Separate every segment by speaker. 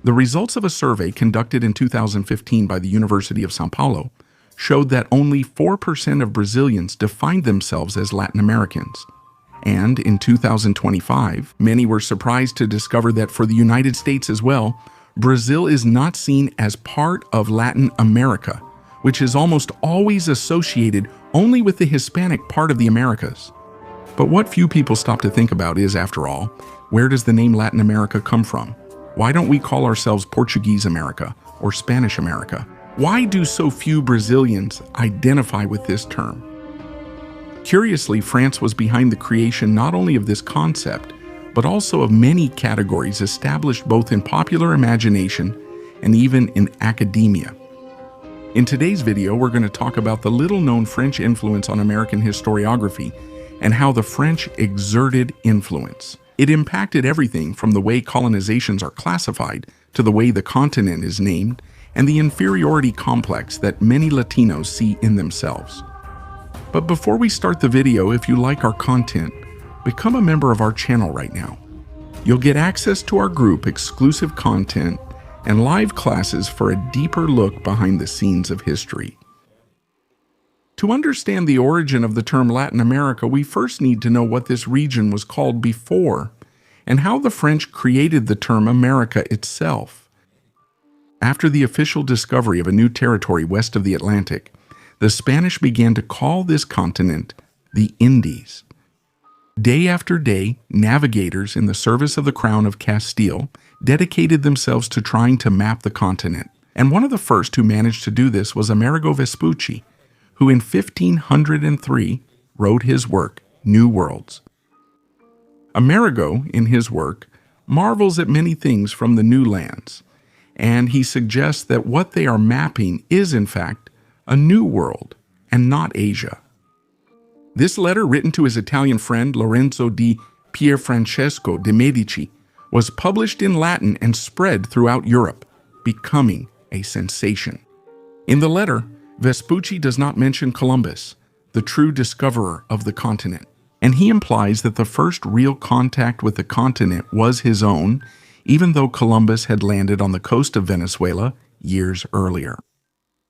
Speaker 1: The results of a survey conducted in 2015 by the University of São Paulo showed that only 4% of Brazilians defined themselves as Latin Americans. And in 2025, many were surprised to discover that for the United States as well, Brazil is not seen as part of Latin America, which is almost always associated only with the Hispanic part of the Americas. But what few people stop to think about is, after all, where does the name Latin America come from? Why don't we call ourselves Portuguese America or Spanish America? Why do so few Brazilians identify with this term? Curiously, France was behind the creation not only of this concept, but also of many categories established both in popular imagination and even in academia. In today's video, we're going to talk about the little-known French influence on American historiography and how the French exerted influence. It impacted everything from the way colonizations are classified to the way the continent is named and the inferiority complex that many Latinos see in themselves. But before we start the video, if you like our content, become a member of our channel right now. You'll get access to our group, exclusive content, and live classes for a deeper look behind the scenes of history. To understand the origin of the term Latin America, we first need to know what this region was called before, and how the French created the term America itself. After the official discovery of a new territory west of the Atlantic, the Spanish began to call this continent the Indies. Day after day, navigators in the service of the Crown of Castile dedicated themselves to trying to map the continent, and one of the first who managed to do this was Amerigo Vespucci, who in 1503 wrote his work, New Worlds. Amerigo, in his work, marvels at many things from the new lands, and he suggests that what they are mapping is, in fact, a new world, and not Asia. This letter, written to his Italian friend Lorenzo di Pierfrancesco de' Medici, was published in Latin and spread throughout Europe, becoming a sensation. In the letter, Vespucci does not mention Columbus, the true discoverer of the continent, and he implies that the first real contact with the continent was his own, even though Columbus had landed on the coast of Venezuela years earlier.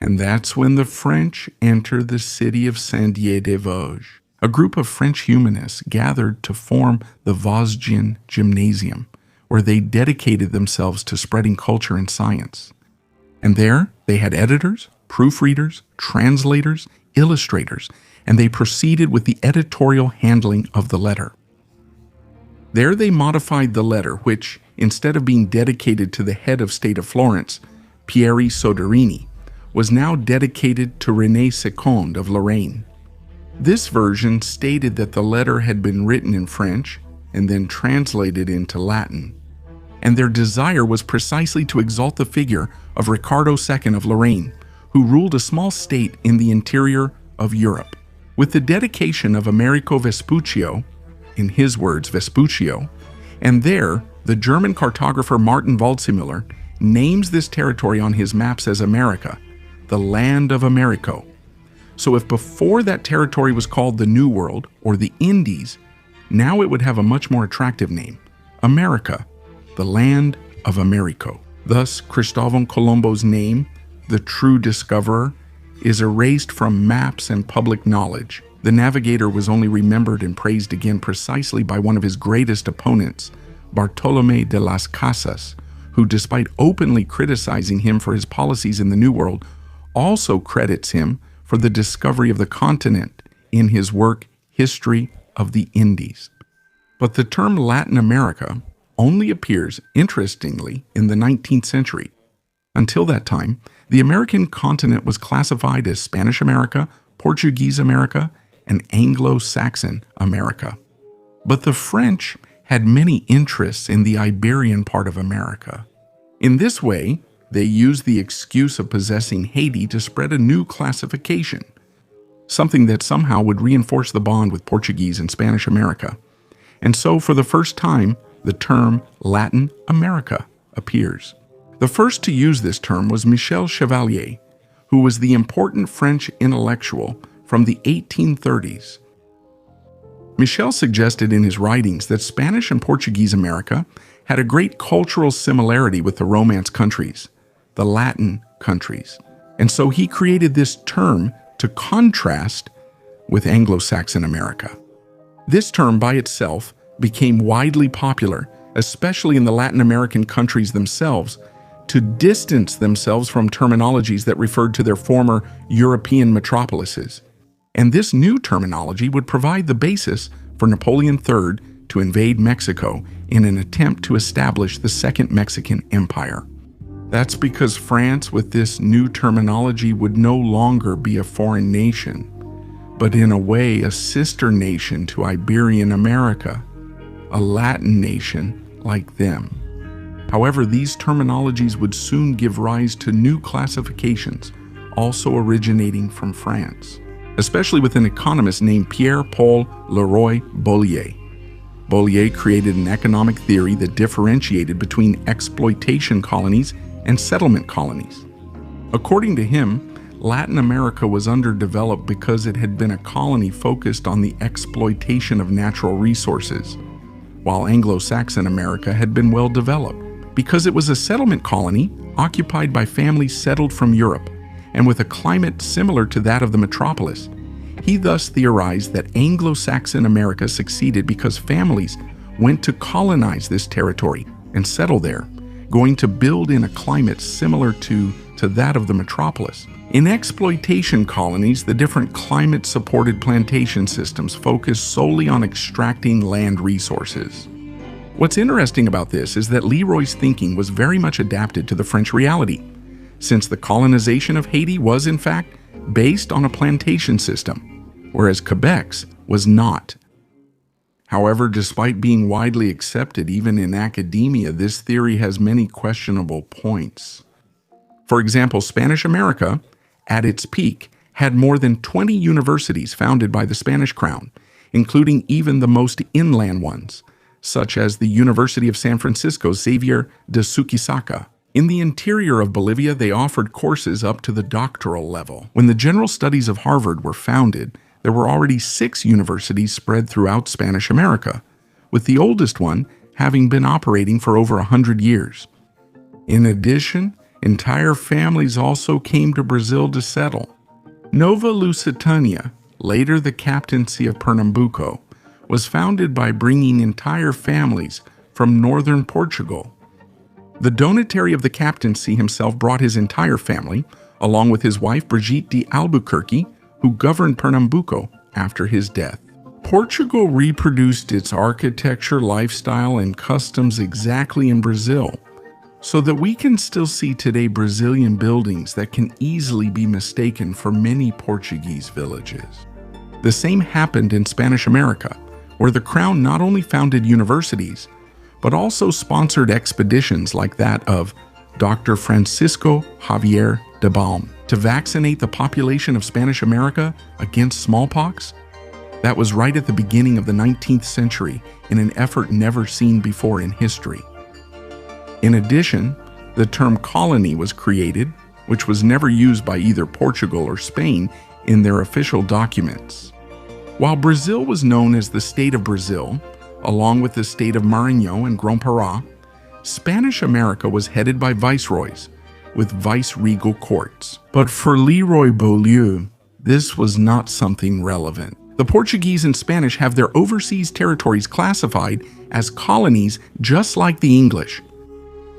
Speaker 1: And that's when the French entered the city of Saint-Dié-des-Vosges. A group of French humanists gathered to form the Vosgian Gymnasium, where they dedicated themselves to spreading culture and science. And there they had editors, proofreaders, translators, illustrators, and they proceeded with the editorial handling of the letter. There they modified the letter, which, instead of being dedicated to the head of state of Florence, Pieri Soderini, was now dedicated to René II of Lorraine. This version stated that the letter had been written in French and then translated into Latin, and their desire was precisely to exalt the figure of Ricardo II of Lorraine, who ruled a small state in the interior of Europe. With the dedication of Amerigo Vespuccio, in his words Vespuccio, and there the German cartographer Martin Waldseemüller names this territory on his maps as America, the land of Americo. So if before that territory was called the New World or the Indies, now it would have a much more attractive name, America, the land of Americo. Thus, Cristóbal Colombo's name, the true discoverer, is erased from maps and public knowledge. The navigator was only remembered and praised again precisely by one of his greatest opponents, Bartolomé de las Casas, who, despite openly criticizing him for his policies in the New World, also credits him for the discovery of the continent in his work, History of the Indies. But the term Latin America only appears, interestingly, in the 19th century. Until that time, the American continent was classified as Spanish America, Portuguese America, and Anglo-Saxon America. But the French had many interests in the Iberian part of America. In this way, they used the excuse of possessing Haiti to spread a new classification, something that somehow would reinforce the bond with Portuguese and Spanish America. And so, for the first time, the term Latin America appears. The first to use this term was Michel Chevalier, who was the important French intellectual from the 1830s. Michel suggested in his writings that Spanish and Portuguese America had a great cultural similarity with the Romance countries, the Latin countries. And so he created this term to contrast with Anglo-Saxon America. This term by itself became widely popular, especially in the Latin American countries themselves, to distance themselves from terminologies that referred to their former European metropolises. And this new terminology would provide the basis for Napoleon III to invade Mexico in an attempt to establish the Second Mexican Empire. That's because France, with this new terminology, would no longer be a foreign nation, but in a way a sister nation to Iberian America, a Latin nation like them. However, these terminologies would soon give rise to new classifications, also originating from France, especially with an economist named Pierre-Paul Leroy-Beaulieu. Beaulieu created an economic theory that differentiated between exploitation colonies and settlement colonies. According to him, Latin America was underdeveloped because it had been a colony focused on the exploitation of natural resources, while Anglo-Saxon America had been well developed because it was a settlement colony occupied by families settled from Europe and with a climate similar to that of the metropolis. He thus theorized that Anglo-Saxon America succeeded because families went to colonize this territory and settle there, going to build in a climate similar to that of the metropolis. In exploitation colonies, the different climate-supported plantation systems focused solely on extracting land resources. What's interesting about this is that Leroy's thinking was very much adapted to the French reality, since the colonization of Haiti was, in fact, based on a plantation system, whereas Quebec's was not. However, despite being widely accepted even in academia, this theory has many questionable points. For example, Spanish America, at its peak, had more than 20 universities founded by the Spanish crown, including even the most inland ones, such as the University of San Francisco Xavier de Chuquisaca. In the interior of Bolivia, they offered courses up to the doctoral level. When the General Studies of Harvard were founded, there were already 6 universities spread throughout Spanish America, with the oldest one having been operating for over 100 years. In addition, entire families also came to Brazil to settle. Nova Lusitania, later the Captaincy of Pernambuco, was founded by bringing entire families from northern Portugal. The donatary of the captaincy himself brought his entire family, along with his wife Brigitte de Albuquerque, who governed Pernambuco after his death. Portugal reproduced its architecture, lifestyle, and customs exactly in Brazil, so that we can still see today Brazilian buildings that can easily be mistaken for many Portuguese villages. The same happened in Spanish America, where the Crown not only founded universities, but also sponsored expeditions like that of Dr. Francisco Javier de Balm to vaccinate the population of Spanish America against smallpox. That was right at the beginning of the 19th century in an effort never seen before in history. In addition, the term colony was created, which was never used by either Portugal or Spain in their official documents. While Brazil was known as the State of Brazil, along with the state of Maranhão and Grão-Pará, Spanish America was headed by viceroys, with vice-regal courts. But for Leroy-Beaulieu, this was not something relevant. The Portuguese and Spanish have their overseas territories classified as colonies just like the English.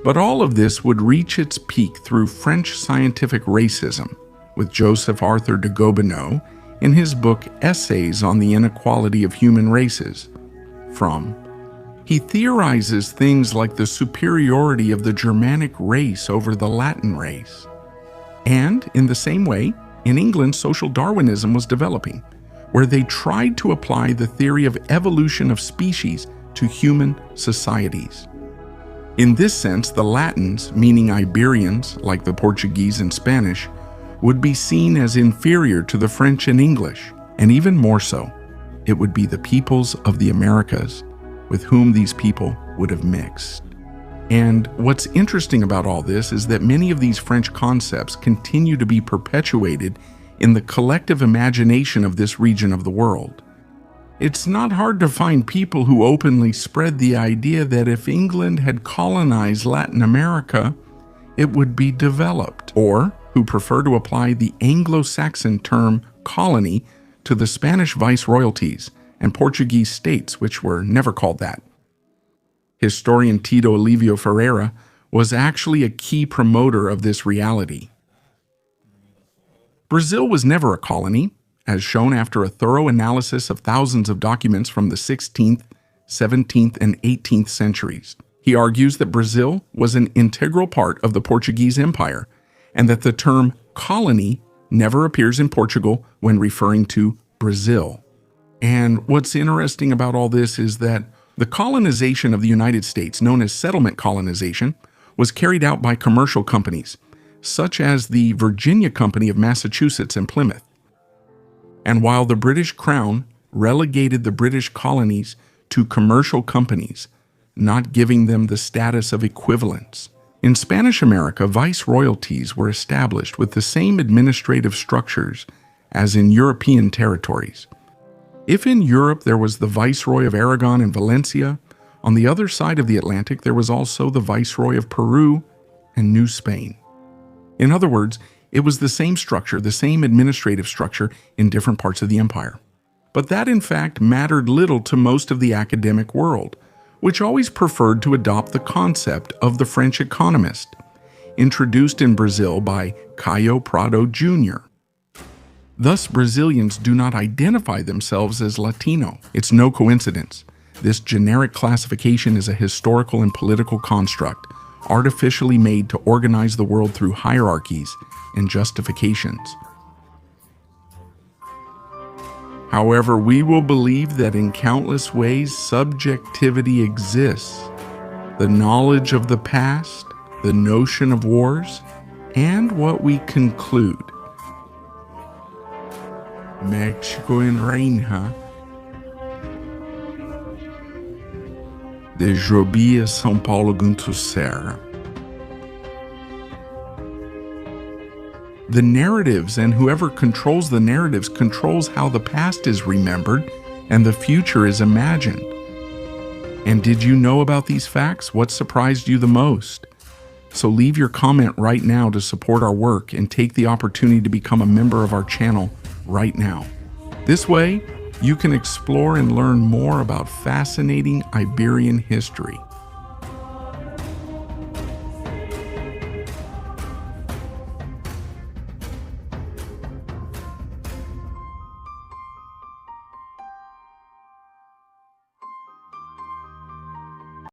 Speaker 1: But all of this would reach its peak through French scientific racism, with Joseph Arthur de Gobineau in his book Essays on the Inequality of Human Races. He theorizes things like the superiority of the Germanic race over the Latin race. And in the same way, in England, social Darwinism was developing, where they tried to apply the theory of evolution of species to human societies. In this sense, the Latins, meaning Iberians, like the Portuguese and Spanish, would be seen as inferior to the French and English, and even more so, it would be the peoples of the Americas with whom these people would have mixed. And what's interesting about all this is that many of these French concepts continue to be perpetuated in the collective imagination of this region of the world. It's not hard to find people who openly spread the idea that if England had colonized Latin America, it would be developed, or who prefer to apply the Anglo-Saxon term colony to the Spanish viceroyalties and Portuguese states, which were never called that. Historian Tito Livio Ferreira was actually a key promoter of this reality. Brazil was never a colony, as shown after a thorough analysis of thousands of documents from the 16th, 17th, and 18th centuries. He argues that Brazil was an integral part of the Portuguese Empire, and that the term colony never appears in Portugal when referring to Brazil. And what's interesting about all this is that the colonization of the United States, known as settlement colonization, was carried out by commercial companies, such as the Virginia Company of Massachusetts and Plymouth. And while the British Crown relegated the British colonies to commercial companies, not giving them the status of equivalents, in Spanish America, viceroyalties were established with the same administrative structures as in European territories. If in Europe there was the Viceroy of Aragon and Valencia, on the other side of the Atlantic there was also the Viceroy of Peru and New Spain. In other words, it was the same structure, the same administrative structure in different parts of the empire. But that in fact mattered little to most of the academic world, which always preferred to adopt the concept of the French economist, introduced in Brazil by Caio Prado Jr. Thus, Brazilians do not identify themselves as Latino. It's no coincidence. This generic classification is a historical and political construct, artificially made to organize the world through hierarchies and justifications. However, we will believe that in countless ways subjectivity exists. The knowledge of the past, the notion of wars, and what we conclude. Mexico in Reina. De Jobia São Paulo Gunto Serra. The narratives and whoever controls the narratives controls how the past is remembered and the future is imagined. And did you know about these facts? What surprised you the most? So leave your comment right now to support our work and take the opportunity to become a member of our channel right now. This way, you can explore and learn more about fascinating Iberian history.